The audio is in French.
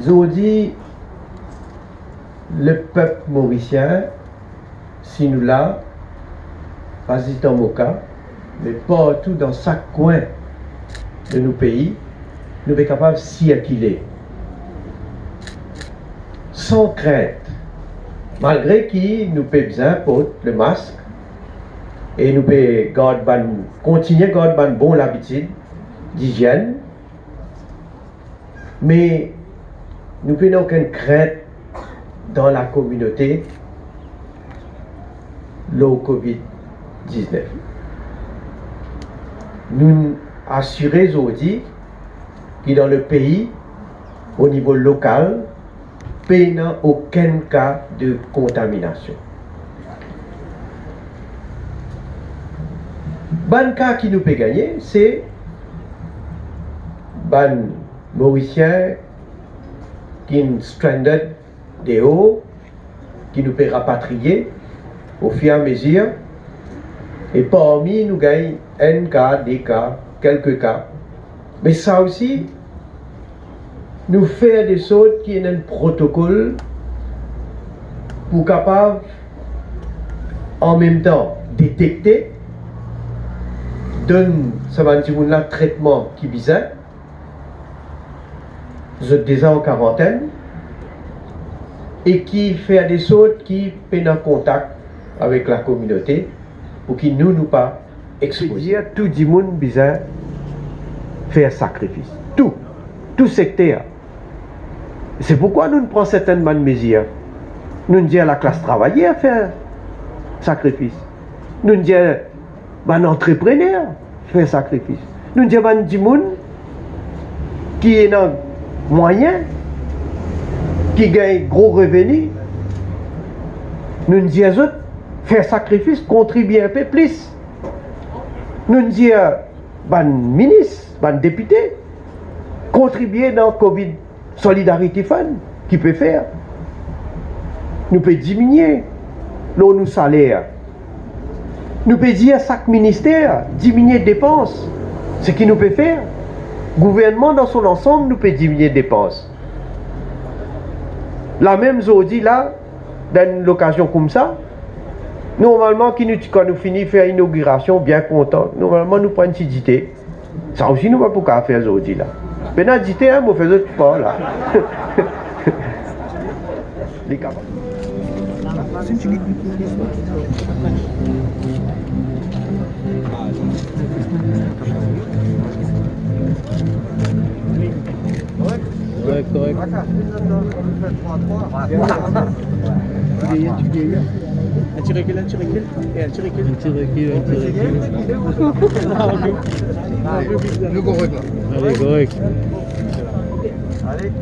Aujourd'hui, le peuple mauricien, si nous là, pas dans mon cas, mais partout dans chaque coin de nos pays, nous sommes capables de circuler sans crainte, malgré qu'il nous peut besoin porter le masque et nous peut continuer à garder une bonne habitude d'hygiène, mais nous n'avons aucune crainte dans la communauté le Covid-19. Nous assurons aujourd'hui que dans le pays, au niveau local, il n'y a aucun cas de contamination. Le cas qui nous peut gagner, c'est les Mauriciens qui sont stranded des hauts, qui nous peut rapatrier au fur et à mesure. Et parmi nous gagnons un cas, des cas, quelques cas. Mais ça aussi, nous faire des choses qui ont un protocole pour capable en même temps détecter, donner ce traitement qui visait, vous êtes déjà en quarantaine, et qui fait des choses qui prennent en contact avec la communauté pour qu'ils nous pas exposer. Tout le monde besoin faire sacrifice. Tout secteur. C'est pourquoi nous prenons certaines mesures. Nous disons à la classe travaillée faire sacrifice. Nous disons à l'entrepreneur faire sacrifice. Nous disons à des gens qui est dans moyen, qui gagne gros revenus. Nous disons faire sacrifice, contribuer un peu plus. Nous disons à ministre, député, contribuer dans le Covid Solidarity Fund, qui peut faire. Nous peut diminuer nos salaires. Nous peut dire à chaque ministère diminuer les dépenses. Ce qui nous peut faire. Le gouvernement dans son ensemble nous peut diminuer les dépenses. La même aujourd'hui là, dans une occasion comme ça, normalement quand nous finissons de faire l'inauguration, bien content, normalement nous prenons une petite idée. Ça aussi nous ne pouvons pas faire aujourd'hui là. Maintenant d'idée, hein, vous faites pas là. Les capables. Correct. Un petit recul. Le correct là. Allez, correct. Allez.